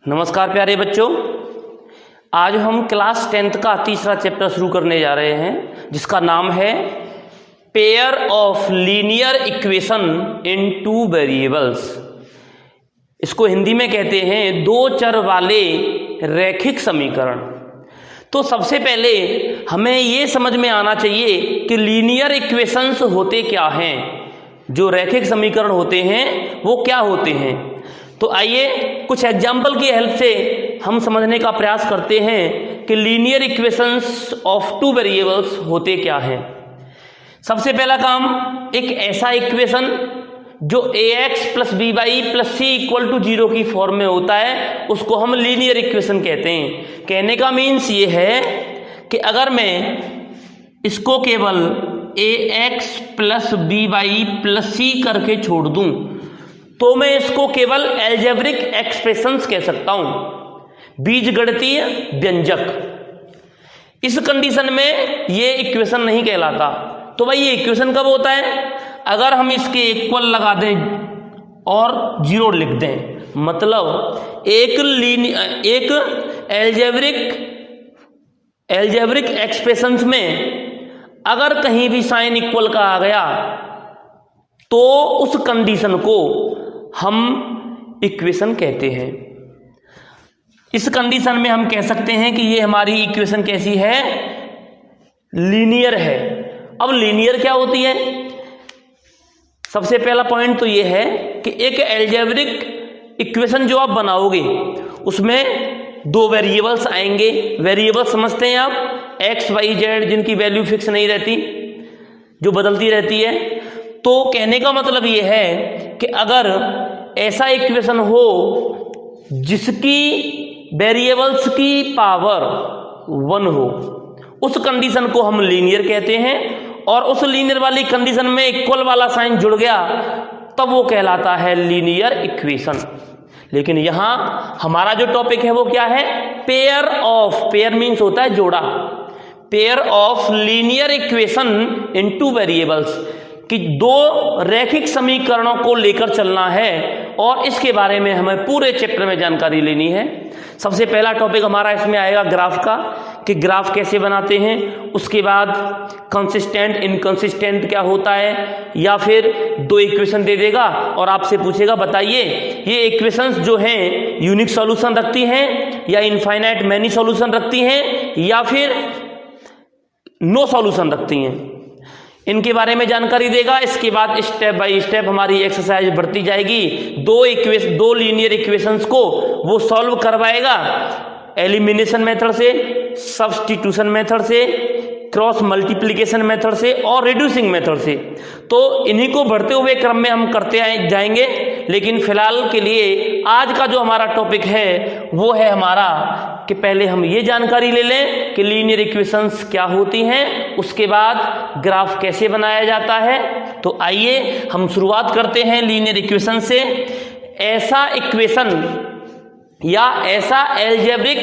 नमस्कार प्यारे बच्चों, आज हम क्लास 10th का तीसरा चैप्टर शुरू करने जा रहे हैं जिसका नाम है pair of linear equation in two variables. इसको हिंदी में कहते हैं दो चर वाले रैखिक समीकरण। तो सबसे पहले हमें ये समझ में आना चाहिए कि लीनियर इक्वेशंस होते क्या हैं, जो रैखिक समीकरण होते हैं वो क्या होते हैं। तो आइए कुछ एग्जाम्पल की हेल्प से हम समझने का प्रयास करते हैं कि linear equations of two variables होते क्या हैं। सबसे पहला काम, एक ऐसा इक्वेशन जो ax plus B Y plus C equal to 0 की फॉर्म में होता है उसको हम लीनियर इक्वेशन कहते हैं। कहने का मीन्स ये है कि अगर मैं इसको केवल ax plus B Y plus C करके छोड़ दूं तो मैं इसको केवल एल्जेब्रिक एक्सप्रेशंस कह सकता हूं, बीजगणितीय व्यंजक। इस कंडीशन में ये इक्वेशन नहीं कहलाता। तो भाई ये इक्वेशन कब होता है? अगर हम इसके इक्वल लगा दें और 0 लिख दें, मतलब एक एल्जेब्रिक एक्सप्रेशंस में अगर कहीं भी साइन इक्वल का आ गया तो उस कंडीशन को हम इक्वेशन कहते हैं। इस कंडीशन में हम कह सकते हैं कि ये हमारी इक्वेशन कैसी है? लीनियर है। अब लीनियर क्या होती है? सबसे पहला पॉइंट तो ये है कि एक एल्जेब्रिक इक्वेशन जो आप बनाओगे उसमें दो वेरिएबल्स आएंगे। वेरिएबल समझते हैं आप, एक्स वाई जेड, जिनकी वैल्यू फिक्स नहीं रहती, जो बदलती रहती है। तो कहने का मतलब ये है कि अगर ऐसा इक्वेशन हो जिसकी वेरिएबल्स की पावर 1 हो, उस कंडीशन को हम लीनियर कहते हैं। और उस लीनियर वाली कंडीशन में इक्वल वाला साइन जुड़ गया तब वो कहलाता है लीनियर इक्वेशन। लेकिन यहां हमारा जो टॉपिक है वो क्या है? पेयर ऑफ, पेयर मीन्स होता है जोड़ा, pair of linear equation in two variables, कि दो रैखिक समीकरणों को लेकर चलना है और इसके बारे में हमें पूरे चैप्टर में जानकारी लेनी है। सबसे पहला टॉपिक हमारा इसमें आएगा ग्राफ का, कि ग्राफ कैसे बनाते हैं। उसके बाद कंसिस्टेंट इनकंसिस्टेंट क्या होता है, या फिर दो इक्वेशन दे देगा और आपसे पूछेगा बताइए ये इक्वेशंस जो हैं यूनिक सॉल्यूशन रखती हैं या इनफाइनाइट मैनी सॉल्यूशन रखती हैं या फिर नो सॉल्यूशन रखती हैं, इनके बारे में जानकारी देगा। इसके बाद स्टेप बाय स्टेप हमारी एक्सरसाइज बढ़ती जाएगी। दो लीनियर इक्वेशंस को वो सॉल्व करवाएगा एलिमिनेशन मेथड से, सब्स्टिट्यूशन मेथड से, क्रॉस मल्टीप्लिकेशन मेथड से और रिड्यूसिंग मेथड से। तो इन्हीं को बढ़ते हुए क्रम में हम करते जाएंगे। लेकिन फिलहाल के लिए आज का जो हमारा टॉपिक है वो है हमारा कि पहले हम ये जानकारी ले लें कि लीनियर इक्वेशंस क्या होती हैं, उसके बाद ग्राफ कैसे बनाया जाता है। तो आइए हम शुरुआत करते हैं लीनियर इक्वेशन से। ऐसा इक्वेशन या ऐसा एल्जेब्रिक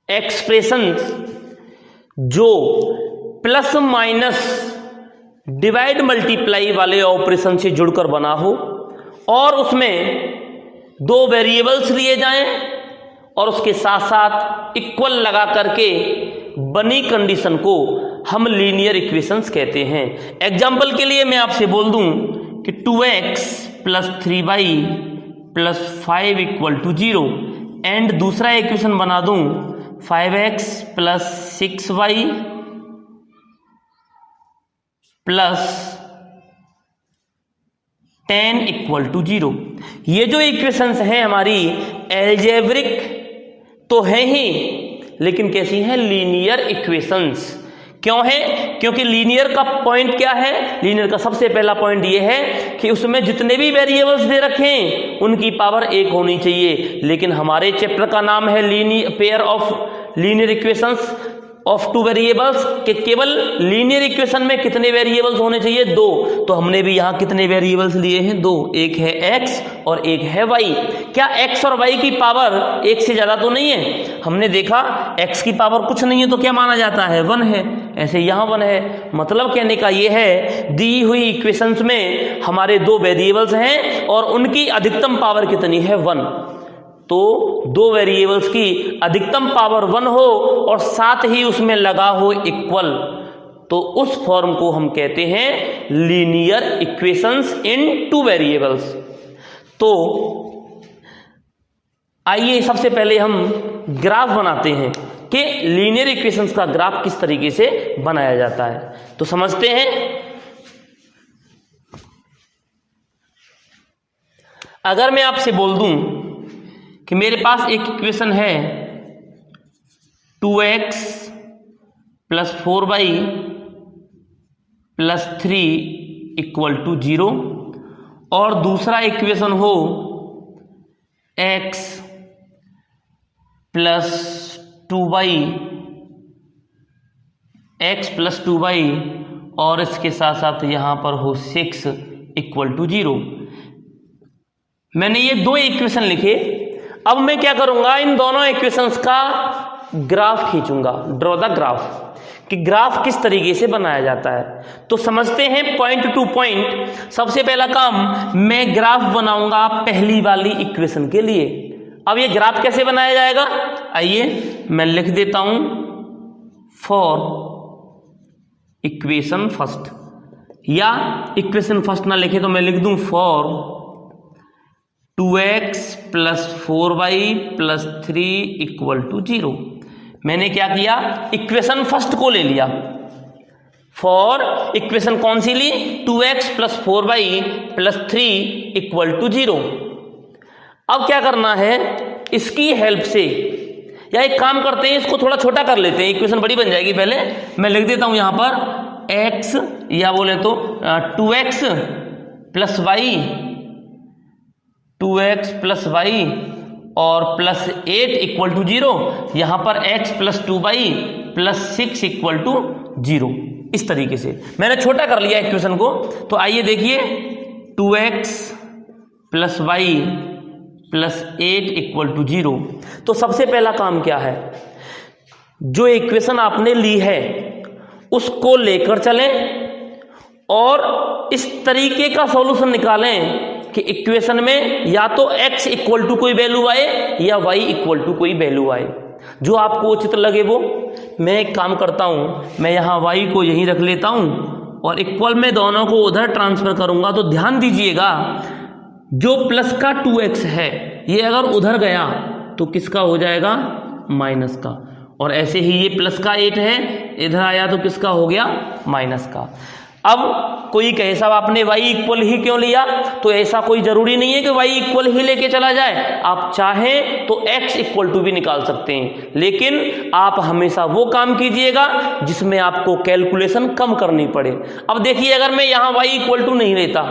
एक्सप्रेशन जो प्लस माइनस डिवाइड मल्टीप्लाई वाले ऑपरेशन से जुड़कर बना हो और उसमें दो वेरिएबल्स लिए जाएं और उसके साथ साथ इक्वल लगा करके बनी कंडीशन को हम लीनियर इक्वेशंस कहते हैं। एग्जाम्पल के लिए मैं आपसे बोल दूं कि 2x plus 3y plus 5 equal to 0 and दूसरा इक्वेशन बना दूं 5x plus 6y plus 10 equal to 0। ये जो इक्वेशंस हैं हमारी एल्जेब्रिक तो है ही, लेकिन कैसी हैं? Linear equations. क्यों है? क्योंकि लीनियर का पॉइंट क्या है? लीनियर का सबसे पहला पॉइंट ये है कि उसमें जितने भी वेरिएबल्स दे रखे हैं उनकी पावर 1 होनी चाहिए। लेकिन हमारे चैप्टर का नाम है pair of linear equations of two variables, कि केवल लीनियर इक्वेशन में कितने वेरिएबल्स होने चाहिए? 2। तो हमने भी यहां कितने वेरिएबल्स लिए हैं? 2। एक है x और एक है y। क्या x और y की पावर 1 से ज्यादा तो नहीं है? हमने देखा x की पावर कुछ नहीं है तो क्या माना जाता है? 1 है। ऐसे यहां 1 है। मतलब कहने का यह है दी हुई इक्वेशंस में हमारे दो वेरिएबल्स हैं और उनकी अधिकतम पावर कितनी है? 1। तो दो वेरिएबल्स की अधिकतम पावर 1 हो और साथ ही उसमें लगा हो इक्वल, तो उस फॉर्म को हम कहते हैं लीनियर इक्वेशंस इन टू वेरिएबल्स। तो आइए सबसे पहले हम ग्राफ बनाते हैं कि लीनियर इक्वेशंस का ग्राफ किस तरीके से बनाया जाता है। तो समझते हैं। अगर मैं आपसे बोल दूं कि मेरे पास एक इक्वेशन है 2x + 4y + 3 = 0 और दूसरा इक्वेशन हो x + 2y और इसके साथ साथ यहां पर हो 6 = 0। मैंने ये दो इक्वेशन लिखे। अब मैं क्या करूंगा, इन दोनों इक्वेशंस का ग्राफ खींचूंगा, ड्रॉ द ग्राफ, कि ग्राफ किस तरीके से बनाया जाता है। तो समझते हैं पॉइंट टू पॉइंट। सबसे पहला काम, मैं ग्राफ बनाऊंगा पहली वाली इक्वेशन के लिए। अब ये ग्राफ कैसे बनाया जाएगा, आइए मैं लिख देता हूं, फॉर इक्वेशन फर्स्ट, या इक्वेशन फर्स्ट ना लिखे तो मैं लिख दूं फॉर 2x + 4y + 3 = 0। मैंने क्या किया, इक्वेशन फर्स्ट को ले लिया। फॉर इक्वेशन कौन सी ली, 2x + 4y + 3 = 0। अब क्या करना है, इसकी हेल्प से, या एक काम करते हैं, इसको थोड़ा छोटा कर लेते हैं, इक्वेशन बड़ी बन जाएगी। पहले मैं लिख देता हूं यहां पर x, या बोले तो 2x + y, 2x + y और +8 = 0। यहां पर x + 2y + 6 = 0। इस तरीके से मैंने छोटा कर लिया इक्वेशन को। तो आइए देखिए, 2x + y + 8 = 0। तो सबसे पहला काम क्या है, जो इक्वेशन आपने ली है उसको लेकर चलें और इस तरीके का सॉल्यूशन निकालें कि इक्वेशन में या तो x = कोई वैल्यू आए या y = कोई वैल्यू आए, जो आपको उचित लगे वो। मैं एक काम करता हूं, मैं यहां y को यहीं रख लेता हूं और इक्वल में दोनों को उधर ट्रांसफर करूंगा। तो ध्यान दीजिएगा, जो प्लस का 2x है ये अगर उधर गया तो किसका हो जाएगा, माइनस का। और ऐसे ही ये प्लस का 8 है, इधर आया तो किसका हो गया, माइनस का। अब कोई कहे साहब आपने y = ही क्यों लिया, तो ऐसा कोई जरूरी नहीं है कि y = ही लेके चला जाए। आप चाहें तो x = भी निकाल सकते हैं, लेकिन आप हमेशा वो काम कीजिएगा जिसमें आपको कैलकुलेशन कम करनी पड़े। अब देखिए, अगर मैं यहाँ y = नहीं लेता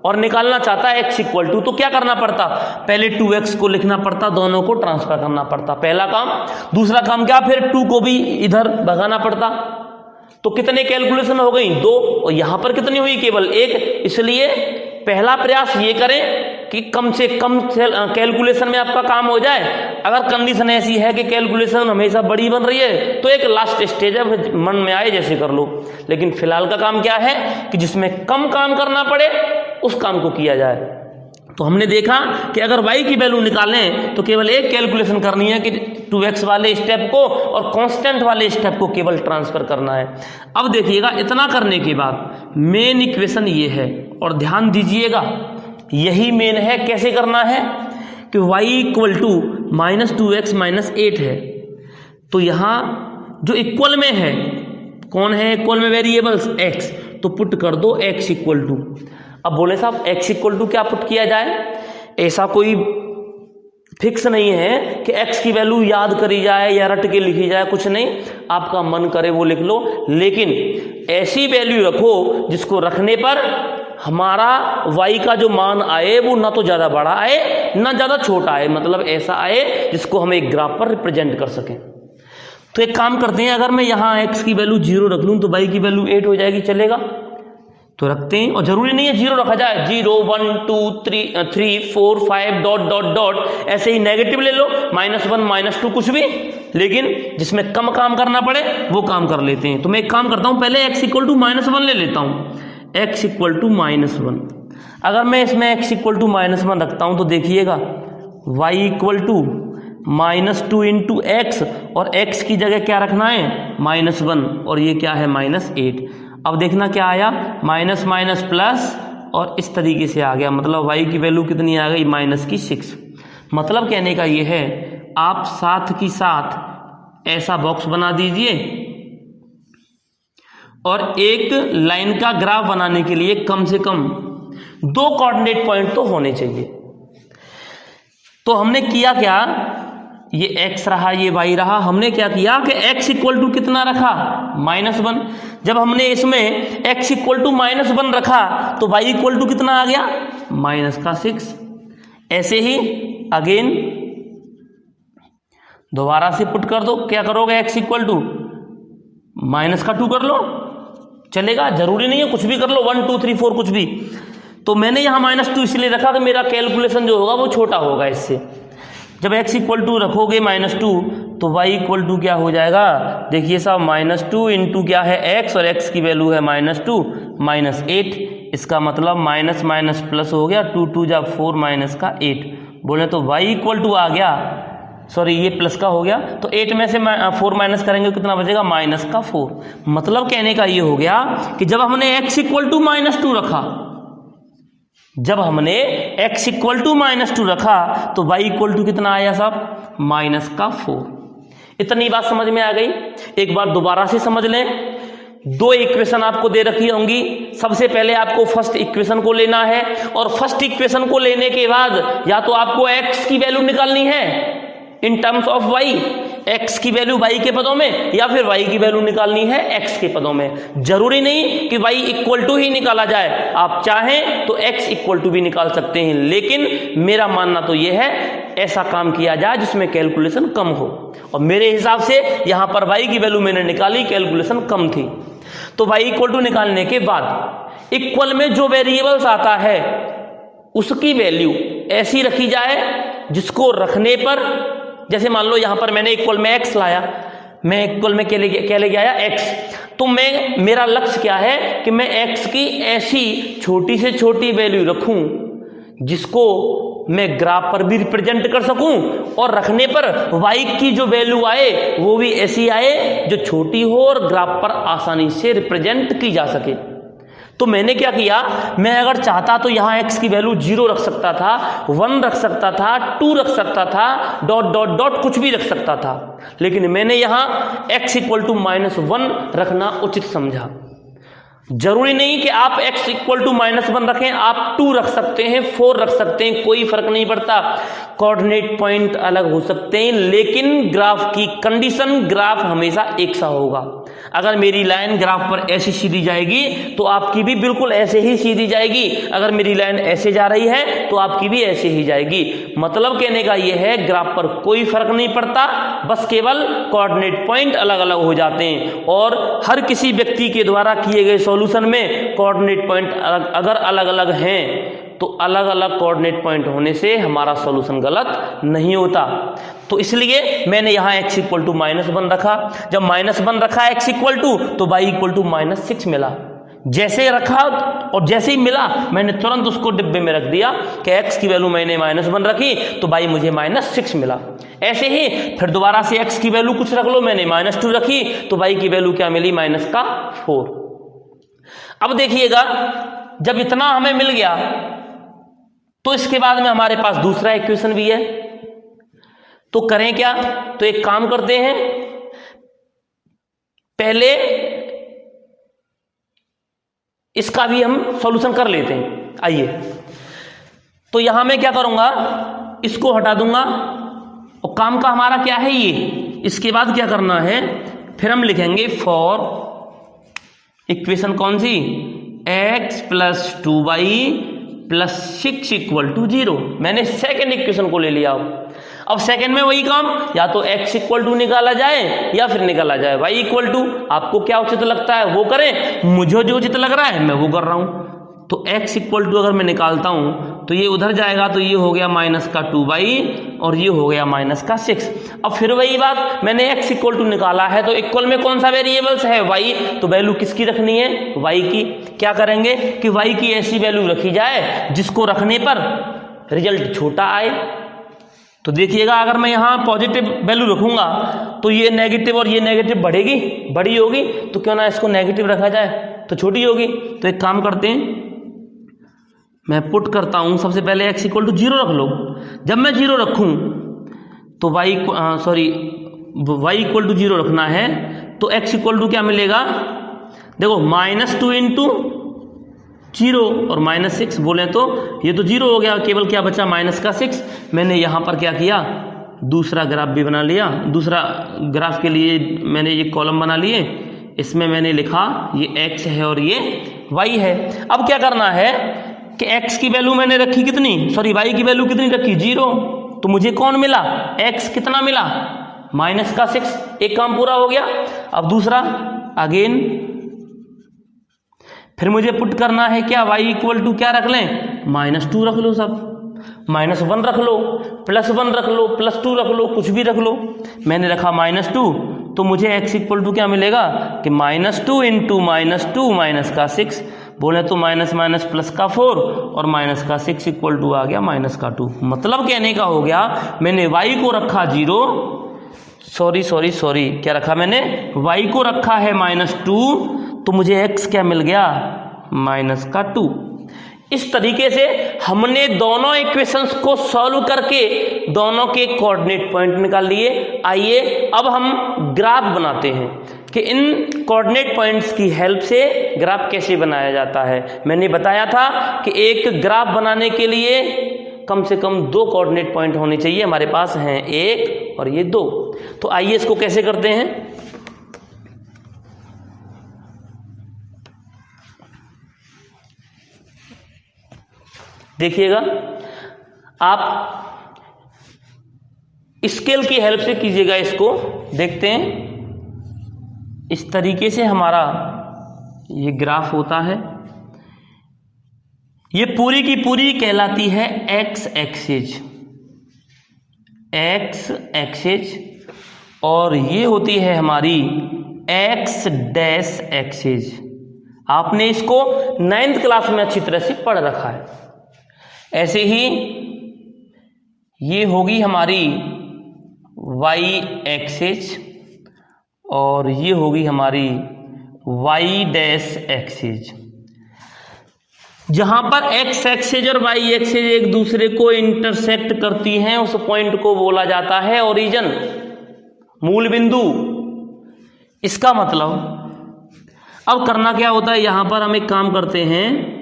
और निकालना चाहता है x = तो क्या करना पड़ता, पहले 2x को लिखना पड़ता, दोनों को ट्रांसफर करना पड़ता, पहला काम। दूसरा काम क्या, फिर 2 को भी इधर भगाना पड़ता। तो कितने कैलकुलेशन हो गई, 2, और यहां पर कितनी हुई, केवल 1। इसलिए पहला प्रयास ये करें कि कम से कम कैलकुलेशन में आपका काम हो जाए। अगर कंडीशन ऐसी है कि कैलकुलेशन हमेशा बड़ी बन रही है तो एक लास्ट स्टेज है, मन में आए जैसे कर लो। लेकिन फिलहाल का काम क्या है कि जिसमें कम काम करना पड़े उस काम को किया जाए। तो हमने देखा कि अगर y की वैल्यू निकालें तो केवल एक कैलकुलेशन करनी है कि 2x वाले स्टेप को और कांस्टेंट वाले स्टेप को केवल ट्रांसफर करना है। अब देखिएगा, इतना करने के बाद मेन इक्वेशन ये है, और ध्यान दीजिएगा यही मेन है। कैसे करना है कि y = -2x - 8 है, तो यहां जो इक्वल में है, कौन है इक्वल में, वेरिएबल्स x, तो पुट कर दो x = अब बोले साहब x = क्या पुट किया जाए, ऐसा कोई फिक्स नहीं है कि x की वैल्यू याद करी जाए या रट के लिखी जाए, कुछ नहीं, आपका मन करे वो लिख लो। लेकिन ऐसी वैल्यू रखो जिसको रखने पर हमारा y का जो मान आए वो ना तो ज़्यादा बड़ा आए ना ज़्यादा छोटा आए, मतलब ऐसा आए जिसको हम एक ग्राफ पर रिप्रेजेंट कर सकें। तो एक काम करते हैं, अगर मैं यहाँ x की वैल्यू 0 रख लूँ तो y की वैल्यू 8 हो जाएगी, चलेगा? तो रखते हैं, और जरूरी नहीं है 0 रखा जाए, 0 1 2 3 4 5 डॉट डॉट डॉट, ऐसे ही नेगेटिव ले लो, -1 -2 कुछ भी, लेकिन जिसमें कम काम करना पड़े वो काम कर लेते हैं। तो मैं एक काम करता हूं, पहले x = -1 ले लेता हूं, x = -1। अगर मैं इसमें x = -1 रखता हूं तो देखिएगा y equal to -2 into X, और x की जगह क्या रखना है -1, और ये क्या है -8। अब देखना क्या आया, माइनस माइनस प्लस, और इस तरीके से आ गया, मतलब y की वैल्यू कितनी आ गई -6। मतलब कहने का ये है, आप साथ की साथ ऐसा बॉक्स बना दीजिए, और एक लाइन का ग्राफ बनाने के लिए कम से कम 2 कोऑर्डिनेट पॉइंट तो होने चाहिए। तो हमने किया क्या, ये x रहा, ये y रहा, हमने क्या किया कि x इक्वल टू कितना रखा -1। जब हमने इसमें x इक्वल टू -1 रखा तो y इक्वल टू कितना आ गया -6। ऐसे ही अगेन दोबारा से पुट कर दो, क्या करोगे, x इक्वल टू -2 कर लो, चलेगा, जरूरी नहीं है कुछ भी कर लो, 1 2 3 4 कुछ भी। तो मैंने यहाँ -2 इसलिए रखा कि मेरा कैलकुलेशन जो होगा वो छोटा होगा इससे। जब x इक्वल टू रखोगे -2 तो y इक्वल टू क्या हो जाएगा, देखिए साहब -2 इंटू क्या है x, और x की वैल्यू है -2 -8। इसका मतलब माइनस माइनस प्लस हो गया, 2 2 जा 4 माइनस का 8, बोले तो y इक्वल टू आ गया, सॉरी ये प्लस का हो गया, तो 8 में से 4 माइनस करेंगे कितना बचेगा -4। मतलब कहने का ये हो गया कि जब हमने x इक्वल टू -2 रखा, जब हमने x इक्वल टू -2 रखा तो y इक्वल टू कितना आया साहब -4। इतनी बात समझ में आ गई। एक बार दोबारा से समझ लें, 2 इक्वेशन आपको दे रखी होंगी। सबसे पहले आपको फर्स्ट इक्वेशन को लेना है, और फर्स्ट इक्वेशन को लेने के बाद या तो आपको x की वैल्यू निकालनी है in terms of y, x की वैल्यू y के पदों में, या फिर y की वैल्यू निकालनी है x के पदों में। जरूरी नहीं कि y इक्वल टू ही निकाला जाए, आप चाहें तो x इक्वल टू भी निकाल सकते हैं, लेकिन मेरा मानना तो यह है ऐसा काम किया जाए जिसमें कैलकुलेशन कम हो। और मेरे हिसाब से यहां पर y की वैल्यू मैंने निकाली, कैलकुलेशन कम थी। तो y इक्वल टू निकालने के बाद इक्वल में जो वेरिएबल्स आता है उसकी वैल्यू ऐसी रखी जाए जिसको रखने पर, जैसे मान लो यहां पर मैंने इक्वल में x लाया, मैं इक्वल में क्या लेके आया x, तो मेरा लक्ष्य क्या है कि मैं x की ऐसी छोटी से छोटी वैल्यू रखूं जिसको मैं ग्राफ पर भी रिप्रेजेंट कर सकूं, और रखने पर y की जो वैल्यू आए वो भी ऐसी आए जो छोटी हो और ग्राफ पर आसानी से रिप्रेजेंट की जा सके। तो मैंने क्या किया, मैं अगर चाहता तो यहां x की वैल्यू 0 रख सकता था, 1 रख सकता था, 2 रख सकता था, डॉट डॉट डॉट कुछ भी रख सकता था, लेकिन मैंने यहां x इक्वल टू -1 रखना उचित समझा। जरूरी नहीं कि आप x इक्वल टू -1 रखें, आप 2 रख सकते हैं, 4 रख सकते हैं, कोई फर्क नहीं पड़ता। कोऑर्डिनेट पॉइंट अलग हो सकते हैं, लेकिन ग्राफ की कंडीशन, ग्राफ हमेशा एक सा होगा। अगर मेरी लाइन ग्राफ पर ऐसी सीधी जाएगी तो आपकी भी बिल्कुल ऐसे ही सीधी जाएगी, अगर मेरी लाइन ऐसे जा रही है तो आपकी भी ऐसे ही जाएगी। मतलब कहने का यह है ग्राफ पर कोई फर्क नहीं पड़ता, बस केवल कोऑर्डिनेट पॉइंट अलग अलग हो जाते हैं। और हर किसी व्यक्ति के द्वारा किए गए सॉल्यूशन में कोऑर्डिनेट पॉइंट अगर अलग अलग हैं तो अलग अलग कोऑर्डिनेट पॉइंट होने से हमारा सॉल्यूशन गलत नहीं होता। तो इसलिए मैंने यहां x इक्वल टू -1 रखा। जब -1 रखा x इक्वल टू, तो y इक्वल टू -6 मिला। जैसे रखा और जैसे ही मिला मैंने तुरंत उसको डिब्बे में रख दिया कि x की वैल्यू मैंने -1 रखी तो y मुझे -6 मिला। ऐसे ही फिर दोबारा से x की वैल्यू कुछ रख लो, मैंने -2 रखी तो y की वैल्यू क्या मिली -4। अब देखिएगा जब इतना हमें मिल गया तो इसके बाद में हमारे पास दूसरा इक्वेशन भी है, तो करें क्या, तो एक काम करते हैं, पहले इसका भी हम सॉल्यूशन कर लेते हैं। आइए, तो यहां मैं क्या करूंगा, इसको हटा दूंगा और काम का हमारा क्या है ये, इसके बाद क्या करना है, फिर हम लिखेंगे फॉर इक्वेशन कौन सी, x + 2y + 6 = 0। मैंने सेकेंड इक्वेशन को ले लिया। अब सेकेंड में वही काम, या तो x इक्वल टू निकाला जाए या फिर निकाला जाए y इक्वल टू। आपको क्या उचित लगता है वो करें, मुझे जो उचित लग रहा है मैं वो कर रहा हूं। तो x इक्वल टू अगर मैं निकालता हूं तो ये उधर जाएगा, तो ये हो गया -2y और ये हो गया -6। अब फिर वही बात, मैंने x इक्वल टू निकाला है तो इक्वल में कौन सा वेरिएबल्स है, y, तो वैल्यू किसकी रखनी है, y की। क्या करेंगे कि y की ऐसी वैल्यू रखी जाए जिसको रखने पर रिजल्ट छोटा आए। तो देखिएगा अगर मैं यहाँ पॉजिटिव वैल्यू रखूँगा तो ये नेगेटिव और ये नेगेटिव बढ़ेगी, बड़ी होगी, तो क्यों ना इसको नेगेटिव रखा जाए, तो छोटी होगी। तो एक काम करते हैं, मैं पुट करता हूँ सबसे पहले x इक्वल टू 0 रख लो। जब मैं 0 रखूँ तो y इक्वल टू 0 रखना है, तो x इक्वल टू क्या मिलेगा, देखो -2 इंटू 0 और -6 बोले तो ये तो 0 हो गया, केवल क्या बचा -6। मैंने यहाँ पर क्या किया, दूसरा ग्राफ भी बना लिया। दूसरा ग्राफ के लिए मैंने ये कॉलम बना लिए, इसमें मैंने लिखा ये x है और ये y है। अब क्या करना है कि x की वैल्यू मैंने रखी कितनी, y की वैल्यू कितनी रखी, 0। तो मुझे कौन मिला, x कितना मिला, -6। एक काम पूरा हो गया। अब दूसरा अगेन फिर मुझे पुट करना है क्या, y इक्वल टू क्या रख लें, -2 रख लो, सब -1 रख लो, +1 रख लो, +2 रख लो, कुछ भी रख लो। मैंने रखा -2, तो मुझे x इक्वल टू क्या मिलेगा कि -2 इंटू -2 बोले तो -+4 और -6 इक्वल टू आ गया -2। मतलब कहने का हो गया, मैंने y को रखा 0, सॉरी क्या रखा मैंने, y को रखा है -2, तो मुझे x क्या मिल गया, -2। इस तरीके से हमने दोनों इक्वेशंस को सॉल्व करके दोनों के कोऑर्डिनेट पॉइंट निकाल लिए। आइए अब हम ग्राफ बनाते हैं कि इन कोऑर्डिनेट पॉइंट्स की हेल्प से ग्राफ कैसे बनाया जाता है। मैंने बताया था कि एक ग्राफ बनाने के लिए कम से कम 2 कोऑर्डिनेट पॉइंट होने चाहिए, हमारे पास हैं 1 और ये 2। तो आइए इसको कैसे करते हैं। देखिएगा आप स्केल की हेल्प से कीजिएगा इसको। देखते हैं, इस तरीके से हमारा ये ग्राफ होता है। ये पूरी की पूरी कहलाती है एक्स एक्सिस और ये होती है हमारी एक्स डैश एक्सिस। आपने इसको 9th क्लास में अच्छी तरह से पढ़ रखा है। ऐसे ही ये होगी हमारी वाई एक्सिस और ये होगी हमारी वाई डैश एक्सिस। जहां पर एक्स एक्सिस और वाई एक्सिस एक दूसरे को इंटरसेक्ट करती हैं, उस पॉइंट को बोला जाता है ओरिजिन, मूल बिंदु। इसका मतलब अब करना क्या होता है, यहां पर हम एक काम करते हैं,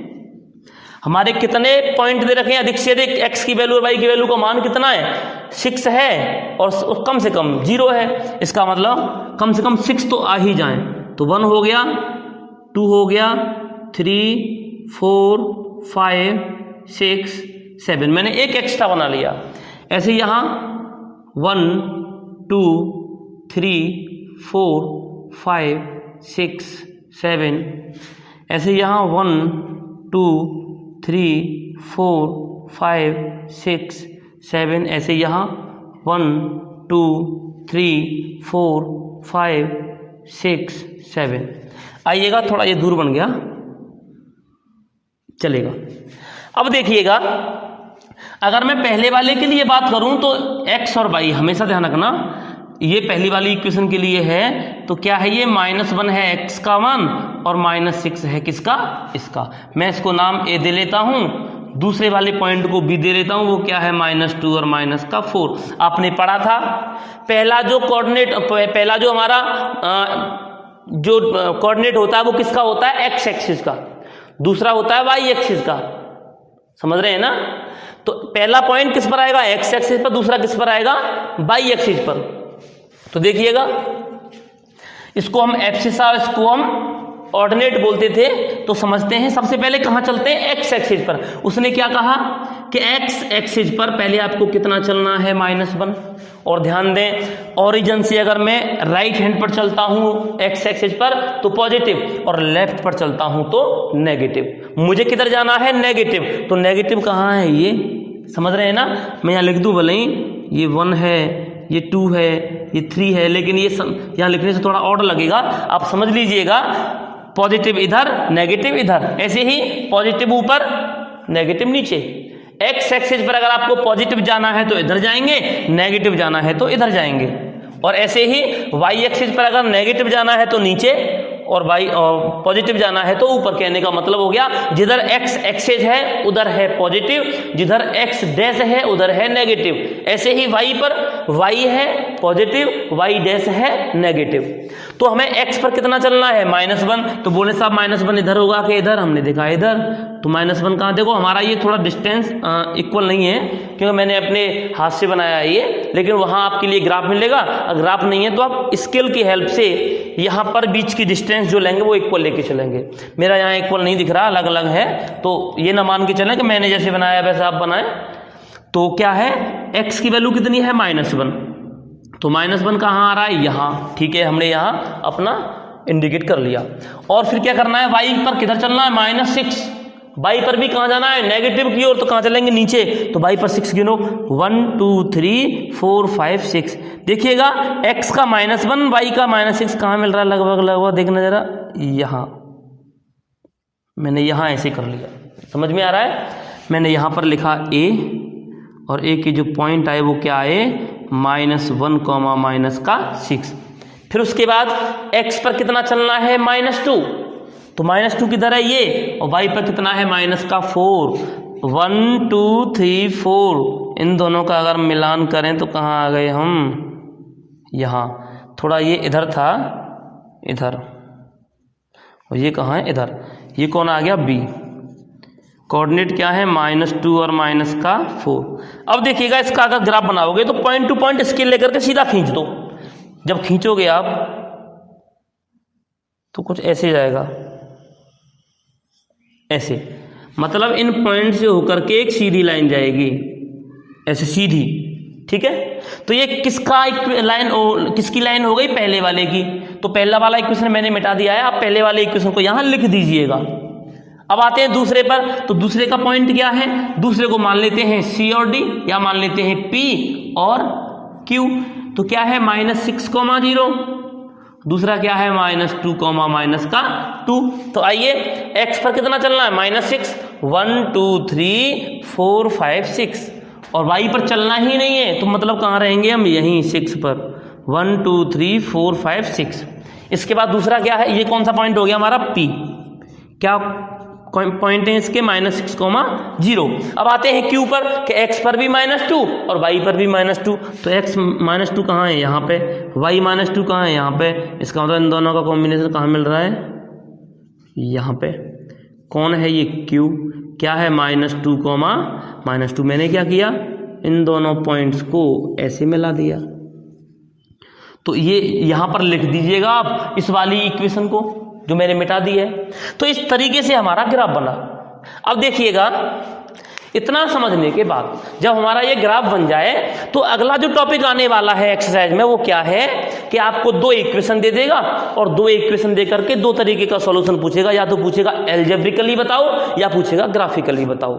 हमारे कितने पॉइंट दे रखे हैं, अधिक से अधिक एक्स की वैल्यू और वाई की वैल्यू का मान कितना है, 6 है और कम से कम 0 है। इसका मतलब कम से कम 6 तो आ ही जाएं। तो 1 हो गया, 2 हो गया, 3 4 5 6 7, मैंने एक एक्स्ट्रा बना लिया। ऐसे यहाँ 1 2 3 4 5 6 7, ऐसे यहाँ 1 2 3 4 5 6 7, ऐसे यहाँ 1 2 3 4 5 6 7। आइएगा, थोड़ा ये दूर बन गया, चलेगा। अब देखिएगा, अगर मैं पहले वाले के लिए बात करूं तो x और y, हमेशा ध्यान रखना, ये पहली वाली इक्वेशन के लिए है तो क्या है, ये -1 है x का मान और -6 है किसका, इसका। मैं इसको नाम a दे लेता हूं, दूसरे वाले पॉइंट को b दे लेता हूं, वो क्या है -2 और -4। आपने पढ़ा था पहला जो कोऑर्डिनेट, पहला जो हमारा जो कोऑर्डिनेट होता है वो किसका होता है, x एक्सिस का, दूसरा होता है y एक्सिस का। समझ रहे हैं ना। तो पहला पॉइंट किस पर आएगा, x एक्सिस पर, दूसरा किस पर आएगा, y एक्सिस पर। तो देखिएगा, इसको हम एब्सिसा, इसको हम ऑर्डिनेट बोलते थे। तो समझते हैं, सबसे पहले कहां चलते हैं, x एक्सिस पर। उसने क्या कहा कि x एक्सिस पर पहले आपको कितना चलना है, -1। और ध्यान दें, ओरिजिन से अगर मैं राइट हैंड पर चलता हूं x एक्सिस पर तो पॉजिटिव, और लेफ्ट पर चलता हूं तो नेगेटिव। मुझे किधर जाना है, नेगेटिव। तो नेगेटिव कहाँ है, ये समझ रहे हैं ना। मैं यहाँ लिख दूं, भले ही ये 1 है, ये 2 है, ये 3 है, लेकिन ये यहाँ लिखने से थोड़ा ऑड लगेगा, आप समझ लीजिएगा। पॉजिटिव इधर, नेगेटिव इधर, ऐसे ही पॉजिटिव ऊपर, नेगेटिव नीचे, एक्स एक्सिस पर अगर आपको पॉजिटिव जाना है तो इधर जाएंगे, नेगेटिव जाना है तो इधर जाएंगे। और ऐसे ही वाई एक्सिस पर अगर नेगेटिव जाना है तो नीचे और वाई और पॉजिटिव जाना है तो ऊपर। कहने का मतलब हो गया जिधर एक्स एक्सिस है उधर है पॉजिटिव, जिधर एक्स डैश है उधर है नेगेटिव। ऐसे ही वाई पर वाई है पॉजिटिव, वाई डैश है नेगेटिव। तो हमें एक्स पर कितना चलना है -1। तो बोले साहब -1 इधर होगा कि इधर, हमने देखा इधर, तो -1 कहाँ? देखो हमारा ये थोड़ा डिस्टेंस इक्वल नहीं है क्योंकि मैंने अपने हाथ से बनाया है ये, लेकिन वहाँ आपके लिए ग्राफ मिलेगा। अगर ग्राफ नहीं है तो आप स्केल की हेल्प से यहाँ पर बीच की डिस्टेंस जो लेंगे वो इक्वल लेके चलेंगे। मेरा यहाँ इक्वल नहीं दिख रहा, अलग अलग है, तो ये ना मान के चलें कि मैंने जैसे बनाया वैसे आप बनाएं। तो क्या है, एक्स की वैल्यू कितनी है -1, तो -1 कहाँ आ रहा है? यहाँ। ठीक है, हमने यहाँ अपना इंडिकेट कर लिया। और फिर क्या करना है, वाई पर किधर चलना है? -6। वाई पर भी कहाँ जाना है? नेगेटिव की ओर। तो कहाँ चलेंगे? नीचे। तो वाई पर 6 गिनो, 1 2 3 4 5 6। देखिएगा x का -1 वाई का -6 कहाँ मिल रहा है? लगभग देखना जरा, यहाँ। मैंने यहाँ ऐसे कर लिया, समझ में आ रहा है? मैंने यहाँ पर लिखा a और a की जो पॉइंट आए वो क्या आए? -1, -6। फिर उसके बाद x पर कितना चलना है? -2। तो -2 किधर है? ये। और y पर कितना है? -4। 1 2 3 4। इन दोनों का अगर मिलान करें तो कहाँ आ गए हम? यहाँ। थोड़ा ये इधर था, इधर, और ये कहाँ है? इधर। ये कौन आ गया? b। कोऑर्डिनेट क्या है? -2 और -4। अब देखिएगा इसका अगर ग्राफ बनाओगे तो पॉइंट टू पॉइंट स्केल लेकर के सीधा खींच दो। जब खींचोगे आप तो कुछ ऐसे जाएगा, ऐसे, मतलब इन पॉइंट से होकर के एक सीधी लाइन जाएगी, ऐसे सीधी। ठीक है, तो ये किसका लाइन, किसकी लाइन हो गई? पहले वाले की। तो पहला वाला इक्वेशन मैंने मिटा दिया है, आप पहले वाले इक्वेशन को यहां लिख दीजिएगा। अब आते हैं दूसरे पर। तो दूसरे का पॉइंट क्या है? दूसरे को मान लेते हैं C और D, या मान लेते हैं P और Q। तो क्या है? -6, 0। दूसरा क्या है? -2, -2। तो आइए x पर कितना चलना है? -6। 1 2 3 4 5 6। और y पर चलना ही नहीं है, तो मतलब कहाँ रहेंगे हम? यहीं 6 पर। 1 2 3 4 5 6। इसके बाद दूसरा क्या है? ये कौन सा पॉइंट हो गया हमारा? P। क्या पॉइंट है इसके? -6, 0। अब आते हैं Q पर कि x पर भी -2 और y पर भी -2। तो x -2 कहाँ है? यहाँ पे। y -2 कहाँ है? यहाँ पे। इसका मतलब इन दोनों का कॉम्बिनेशन कहाँ मिल रहा है? यहाँ पे। कौन है ये? Q। क्या है? -2, -2। मैंने क्या किया? इन दोनों पॉइंट्स को ऐसे मिला दिया। तो ये यहाँ पर लिख दीजिएगा आप इस वाली इक्वेशन को जो मैंने मिटा दी है। तो इस तरीके से हमारा ग्राफ बना। अब देखिएगा, इतना समझने के बाद जब हमारा ये ग्राफ बन जाए तो अगला जो टॉपिक आने वाला है एक्सरसाइज में वो क्या है कि आपको 2 इक्वेशन दे देगा और 2 इक्वेशन दे करके 2 तरीके का सॉल्यूशन पूछेगा। या तो पूछेगा एल्जेब्रिकली बताओ या पूछेगा ग्राफिकली बताओ।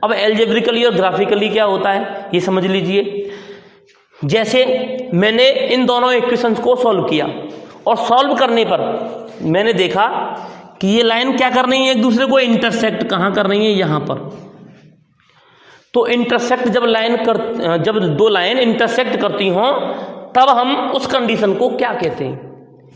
अब एल्जेब्रिकली और ग्राफिकली क्या होता है ये समझ लीजिए। जैसे मैंने इन दोनों इक्वेशंस को सॉल्व किया और सॉल्व करने पर मैंने देखा कि ये लाइन क्या कर रही है? एक दूसरे को इंटरसेक्ट कहाँ कर रही है? यहाँ पर। तो इंटरसेक्ट जब 2 लाइन इंटरसेक्ट करती हों तब हम उस कंडीशन को क्या कहते हैं?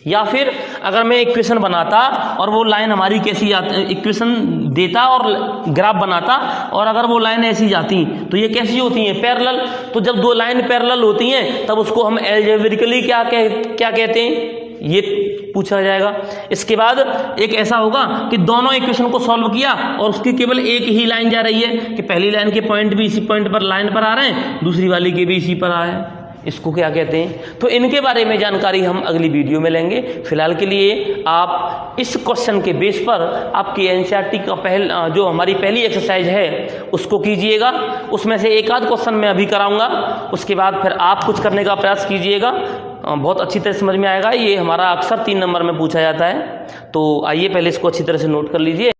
या फिर अगर मैं इक्वेशन बनाता और वो लाइन हमारी कैसी आती, इक्वेशन देता और ग्राफ बनाता और अगर वो लाइन ऐसी जाती तो ये कैसी होती हैं? पैरेलल। तो जब 2 लाइन पैरेलल होती हैं तब उसको हम एल्जेब्रिकली क्या कहते हैं? ये पूछा जाएगा। इसके बाद एक ऐसा होगा कि दोनों इक्वेशन को सॉल्व किया और उसकी केवल एक ही लाइन जा रही है कि पहली लाइन के पॉइंट भी इसी पॉइंट पर लाइन पर आ रहे हैं, दूसरी वाली के भी इसी पर आ रहे हैं। इसको क्या कहते हैं? तो इनके बारे में जानकारी हम अगली वीडियो में लेंगे। फिलहाल के लिए आप इस क्वेश्चन के बेस पर आपकी एनसीईआरटी का जो हमारी पहली एक्सरसाइज है उसको कीजिएगा। उसमें से एक आध क्वेश्चन मैं अभी कराऊंगा, उसके बाद फिर आप कुछ करने का प्रयास कीजिएगा। बहुत अच्छी तरह समझ में आएगा। ये हमारा अक्सर 3 नंबर में पूछा जाता है। तो आइए पहले इसको अच्छी तरह से नोट कर लीजिए।